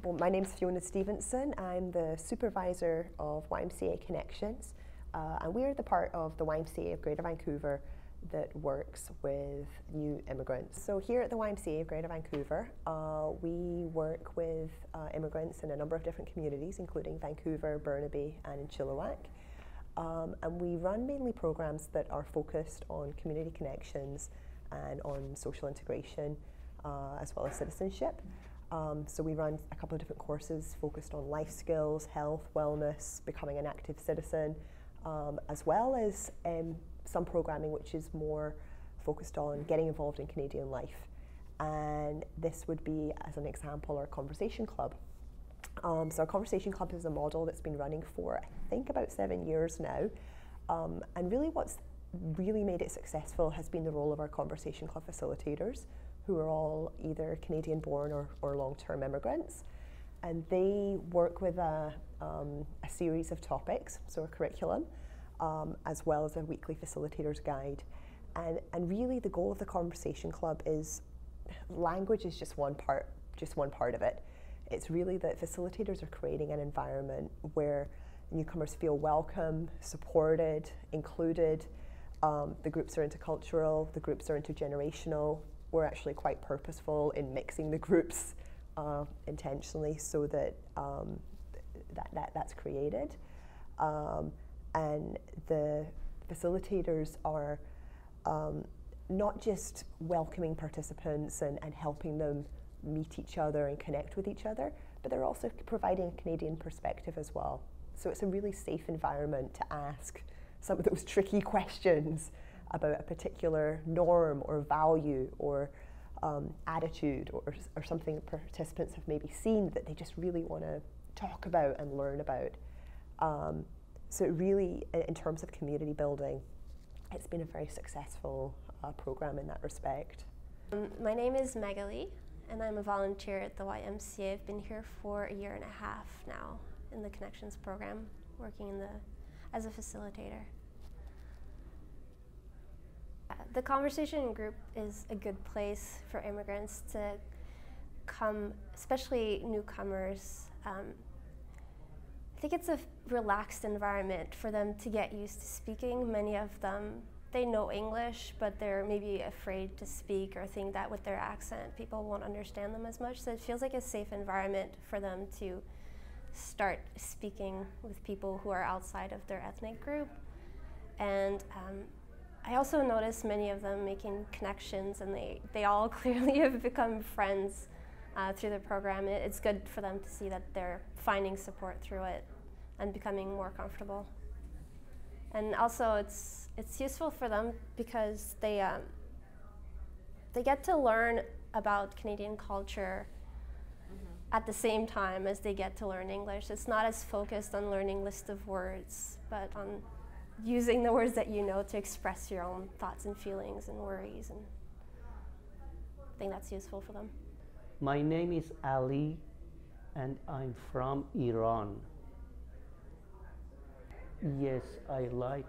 Well, my name's Fiona Stevenson. I'm the supervisor of YMCA Connections, and we're the part of the YMCA of Greater Vancouver that works with new immigrants. So here at the YMCA of Greater Vancouver, we work with immigrants in a number of different communities, including Vancouver, Burnaby, and in Chilliwack. And we run mainly programs that are focused on community connections and on social integration, as well as citizenship. So we run a couple of different courses focused on life skills, health, wellness, becoming an active citizen, as well as some programming which is more focused on getting involved in Canadian life. And this would be, as an example, our Conversation Club. So our Conversation Club is a model that's been running for, I think, about 7 years now. And really what's really made it successful has been the role of our Conversation Club facilitators, who are all either Canadian-born or long-term immigrants. And they work with a series of topics, so a curriculum, as well as a weekly facilitator's guide. And really the goal of the Conversation Club is, language is just one part of it. It's really that facilitators are creating an environment where newcomers feel welcome, supported, included. The groups are intercultural, the groups are intergenerational. We're actually quite purposeful in mixing the groups intentionally so that that's created. And the facilitators are not just welcoming participants and helping them meet each other and connect with each other, but they're also providing a Canadian perspective as well. So it's a really safe environment to ask some of those tricky questions about a particular norm or value or attitude or something that participants have maybe seen that they just really want to talk about and learn about. So it really, in terms of community building, it's been a very successful program in that respect. My name is Magali, and I'm a volunteer at the YMCA. I've been here for 1.5 years now in the Connections program, working as a facilitator. The conversation group is a good place for immigrants to come, especially newcomers. I think it's a relaxed environment for them to get used to speaking. Many of them, they know English, but they're maybe afraid to speak or think that with their accent people won't understand them as much. So it feels like a safe environment for them to start speaking with people who are outside of their ethnic group. And I also noticed many of them making connections, and they all clearly have become friends through the program. It's good for them to see that they're finding support through it and becoming more comfortable. And also it's useful for them because they get to learn about Canadian culture at the same time as they get to learn English. It's not as focused on learning list of words, but on using the words that you know to express your own thoughts and feelings and worries, and I think that's useful for them. My name is Ali, and I'm from Iran. Yes, I like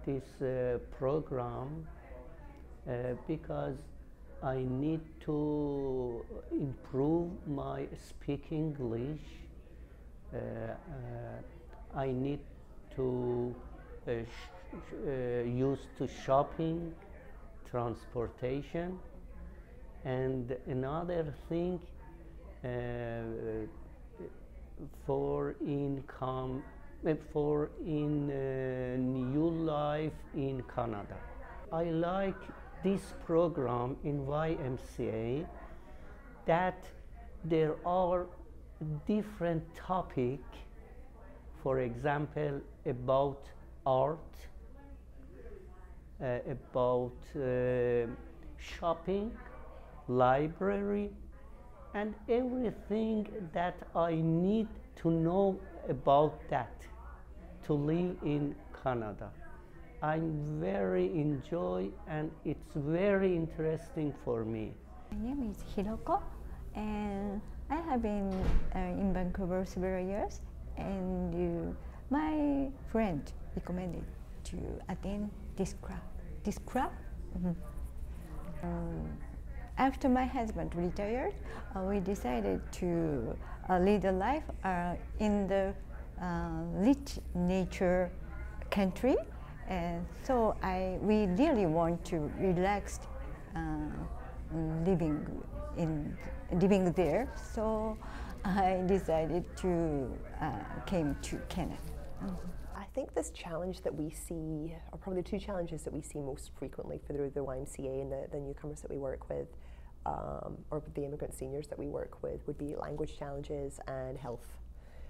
this program because I need to improve my speaking English. I need to used to shopping, transportation, and another thing for income, for new life in Canada. I like this program in YMCA that there are different topics, for example, about art, about shopping, library, and everything that I need to know about that to live in Canada. I'm very enjoy, and it's very interesting for me. My name is Hiroko, and I have been in Vancouver several years, and my friend recommended to attend this club. after my husband retired, we decided to lead a life in the rich nature country, and so we really want to relax living there. So I decided to came to Canada. I think this challenge that we see, or probably the two challenges that we see most frequently through the YMCA and the newcomers that we work with, or the immigrant seniors that we work with, would be language challenges and health.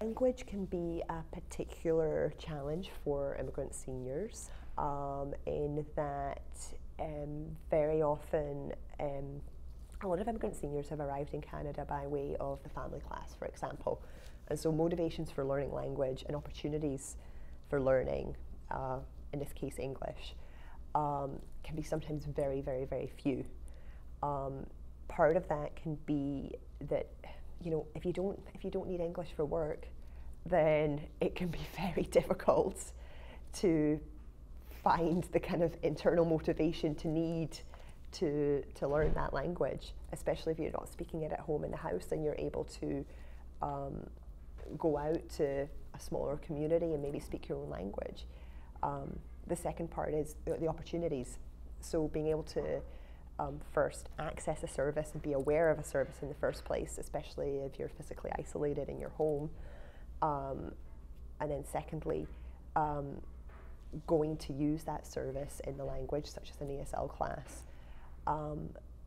Language can be a particular challenge for immigrant seniors in that very often a lot of immigrant seniors have arrived in Canada by way of the family class, for example. And so motivations for learning language and opportunities for learning, in this case English, can be sometimes very, very, very few. Part of that can be that, you know, if you don't need English for work, then it can be very difficult to find the kind of internal motivation to need to learn that language, especially if you're not speaking it at home in the house and you're able to go out to a smaller community and maybe speak your own language. The second part is the opportunities. So being able to first access a service and be aware of a service in the first place, especially if you're physically isolated in your home. And then secondly, going to use that service in the language, such as an ESL class.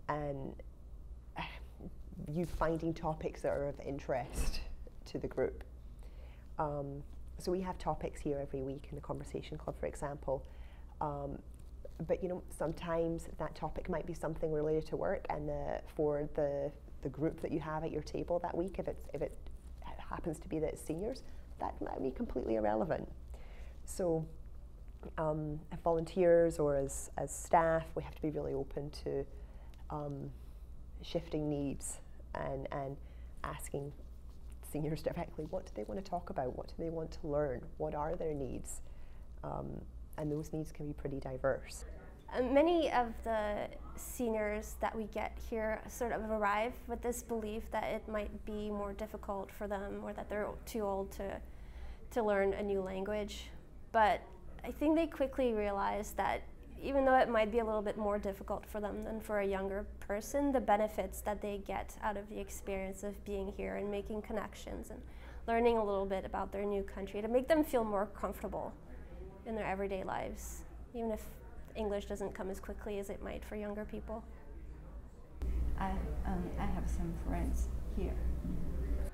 And you finding topics that are of interest to the group. So we have topics here every week in the Conversation Club, for example. But you know, sometimes that topic might be something related to work, and for the group that you have at your table that week, if it happens to be that it's seniors, that might be completely irrelevant. So as volunteers or as staff, we have to be really open to shifting needs and asking seniors directly, what do they want to talk about? What do they want to learn? What are their needs? And those needs can be pretty diverse. Many of the seniors that we get here sort of arrive with this belief that it might be more difficult for them, or that they're too old to learn a new language. But I think they quickly realize that even though it might be a little bit more difficult for them than for a younger person, the benefits that they get out of the experience of being here and making connections and learning a little bit about their new country to make them feel more comfortable in their everyday lives, even if English doesn't come as quickly as it might for younger people. I have some friends here.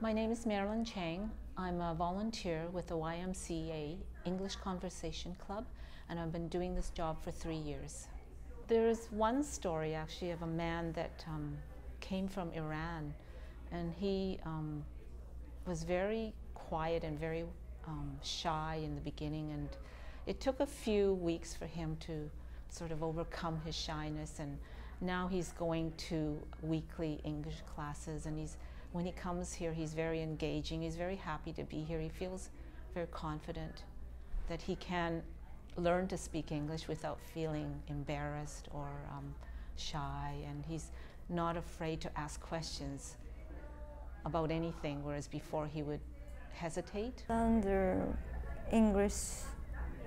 My name is Marilyn Chang. I'm a volunteer with the YMCA English Conversation Club, and I've been doing this job for 3 years. There's one story actually of a man that came from Iran, and he was very quiet and very shy in the beginning, and it took a few weeks for him to sort of overcome his shyness, and now he's going to weekly English classes, and when he comes here, he's very engaging, he's very happy to be here, he feels very confident that he can learn to speak English without feeling embarrassed or shy, and he's not afraid to ask questions about anything, whereas before he would hesitate. Under English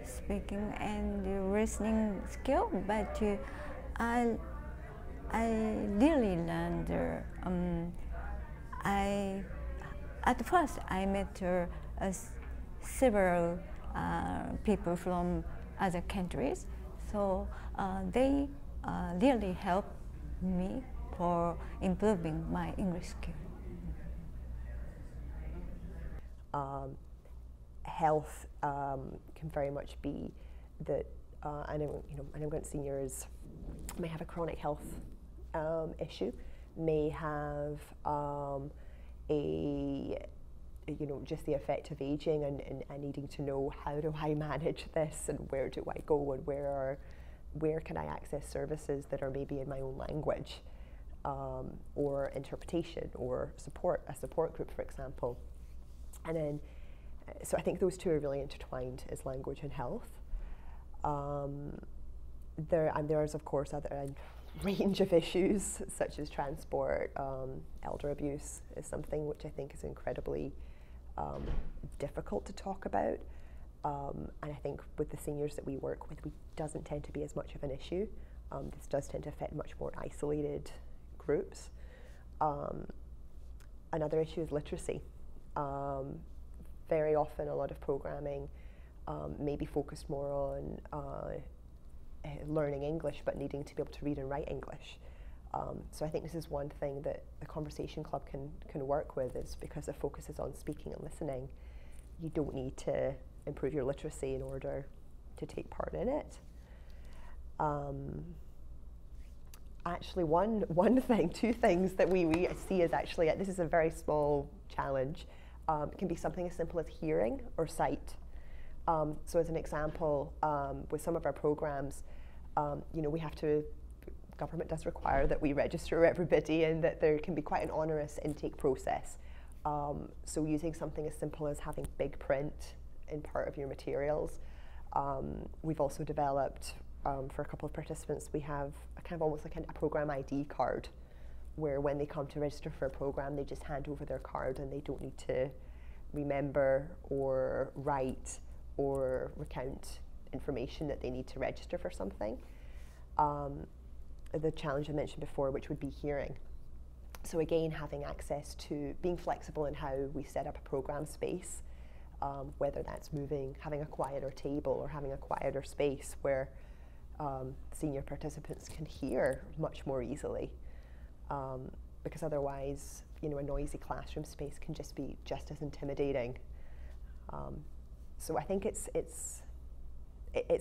speaking and the listening skill, but I really learned. At first I met several people from other countries, so they really helped me for improving my English skill. Health can very much be that an immigrant seniors may have a chronic health issue, may have just the effect of aging and needing to know, how do I manage this, and where do I go, and where can I access services that are maybe in my own language, or interpretation, or a support group, for example. And then, so I think those two are really intertwined, is language and health. There's of course range of issues such as transport, elder abuse is something which I think is incredibly difficult to talk about. And I think with the seniors that we work with, it doesn't tend to be as much of an issue. This does tend to affect much more isolated groups. Another issue is literacy. Very often a lot of programming may be focused more on learning English, but needing to be able to read and write English. So I think this is one thing that the Conversation Club can work with, is because the focus is on speaking and listening. You don't need to improve your literacy in order to take part in it. Actually, two things that we see as actually, this is a very small challenge. It can be something as simple as hearing or sight. So as an example, with some of our programs, government does require that we register everybody, and that there can be quite an onerous intake process. So using something as simple as having big print in part of your materials. We've also developed, for a couple of participants, we have a kind of almost like a program ID card, where when they come to register for a program, they just hand over their card and they don't need to remember or write or recount information that they need to register for something. The challenge I mentioned before, which would be hearing. So again, having access to, being flexible in how we set up a program space, whether that's having a quieter table or having a quieter space where senior participants can hear much more easily. Because otherwise, a noisy classroom space can just be just as intimidating. So I think it's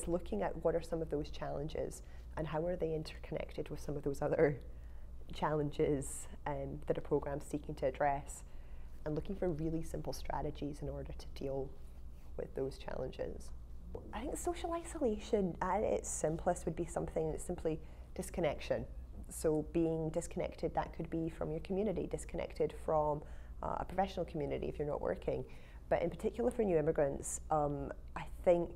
looking at what are some of those challenges and how are they interconnected with some of those other challenges that a program's seeking to address, and looking for really simple strategies in order to deal with those challenges. I think social isolation at its simplest would be something that's simply disconnection. So being disconnected, that could be from your community, disconnected from a professional community if you're not working. But in particular for new immigrants, I think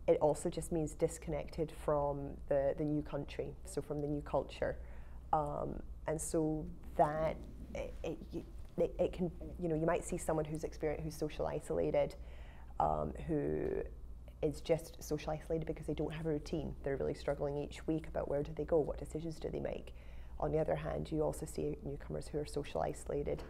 it also just means disconnected from the new country, so from the new culture. And so that it can, you might see someone who's social isolated, who is just social isolated because they don't have a routine. They're really struggling each week about where do they go, what decisions do they make. On the other hand, you also see newcomers who are social isolated,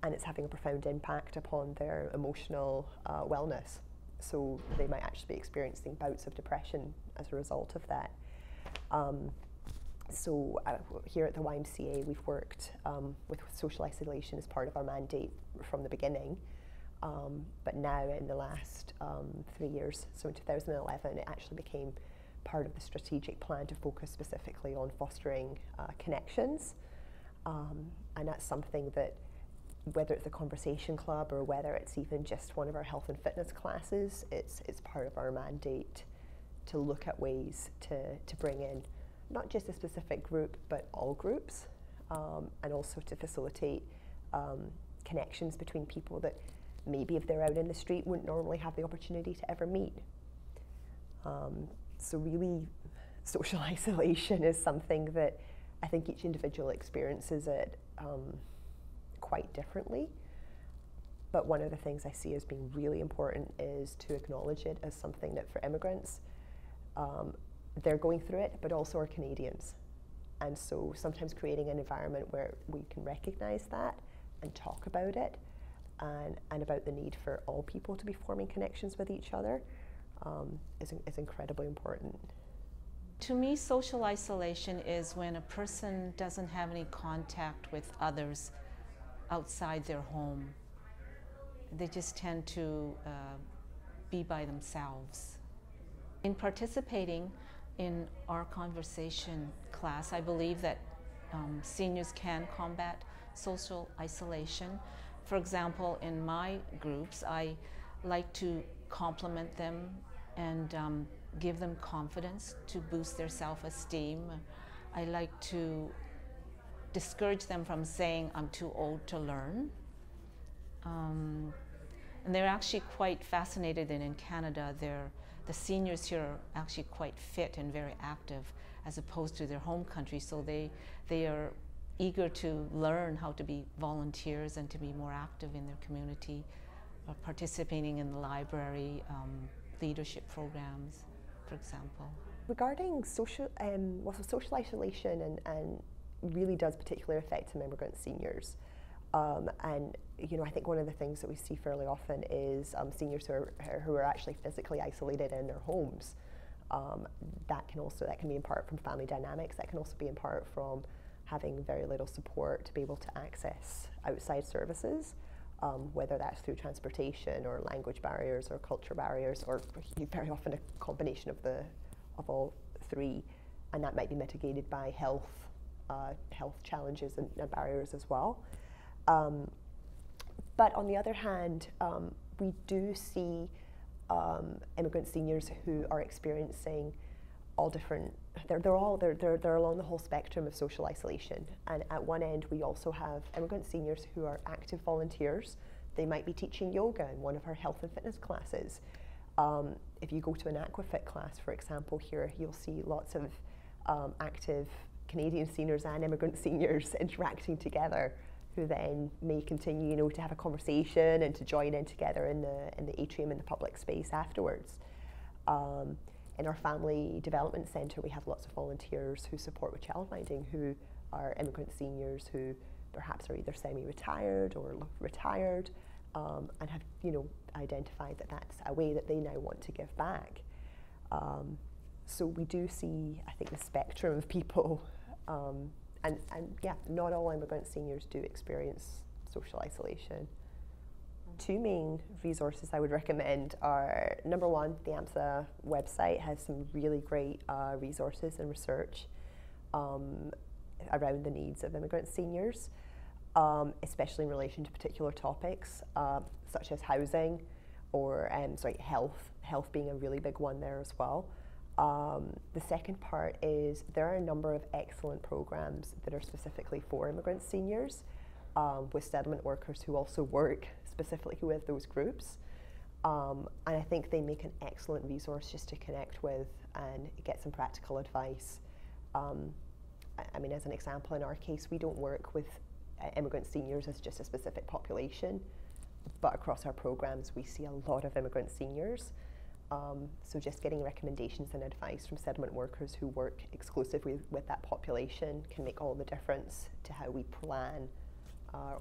and it's having a profound impact upon their emotional wellness. So they might actually be experiencing bouts of depression as a result of that. So here at the YMCA, we've worked with social isolation as part of our mandate from the beginning. But now in the last 3 years, so in 2011, it actually became part of the strategic plan to focus specifically on fostering connections. And that's something that, whether it's a conversation club or whether it's even just one of our health and fitness classes, it's part of our mandate to look at ways to bring in not just a specific group, but all groups, and also to facilitate connections between people that maybe if they're out in the street wouldn't normally have the opportunity to ever meet. So really, social isolation is something that I think each individual experiences it quite differently. But one of the things I see as being really important is to acknowledge it as something that for immigrants, they're going through it, but also are Canadians. And so sometimes creating an environment where we can recognize that and talk about it, and about the need for all people to be forming connections with each other is incredibly important. To me, social isolation is when a person doesn't have any contact with others outside their home. They just tend to be by themselves. In participating in our conversation class, I believe that seniors can combat social isolation. For example, in my groups, I like to compliment them and give them confidence to boost their self-esteem. I like to discourage them from saying, I'm too old to learn. And they're actually quite fascinated in Canada. the seniors here are actually quite fit and very active as opposed to their home country, so they are eager to learn how to be volunteers and to be more active in their community, participating in the library, leadership programs, for example. Regarding social isolation and really does particularly affect some immigrant seniors. And I think one of the things that we see fairly often is seniors who are actually physically isolated in their homes. That can be in part from family dynamics. That can also be in part from having very little support to be able to access outside services, whether that's through transportation or language barriers or culture barriers, or very often a combination of all three, and that might be mitigated by health challenges and barriers as well. But on the other hand, we do see immigrant seniors who are experiencing all different. They're along the whole spectrum of social isolation. And at one end, we also have immigrant seniors who are active volunteers. They might be teaching yoga in one of our health and fitness classes. If you go to an aquafit class, for example, here you'll see lots of active Canadian seniors and immigrant seniors interacting together, who then may continue, to have a conversation and to join in together in the atrium in the public space afterwards. In our family development centre, we have lots of volunteers who support with childminding, who are immigrant seniors who perhaps are either semi-retired or retired, and have identified that that's a way that they now want to give back. So we do see, I think, the spectrum of people. And yeah, not all immigrant seniors do experience social isolation. Two main resources I would recommend are, number one, the AMSA website has some really great resources and research around the needs of immigrant seniors, especially in relation to particular topics such as housing or health being a really big one there as well. The second part is there are a number of excellent programs that are specifically for immigrant seniors with settlement workers who also work specifically with those groups. And I think they make an excellent resource just to connect with and get some practical advice. I mean, as an example, in our case, we don't work with immigrant seniors as just a specific population, but across our programs we see a lot of immigrant seniors. So just getting recommendations and advice from settlement workers who work exclusively with that population can make all the difference to how we plan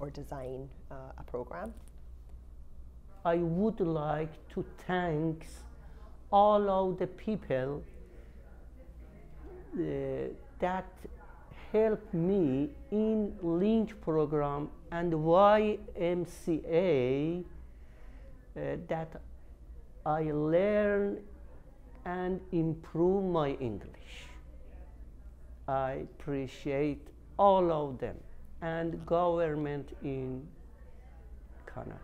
or design a program. I would like to thank all of the people that helped me in Link program and YMCA that I learn and improve my English. I appreciate all of them and government in Canada.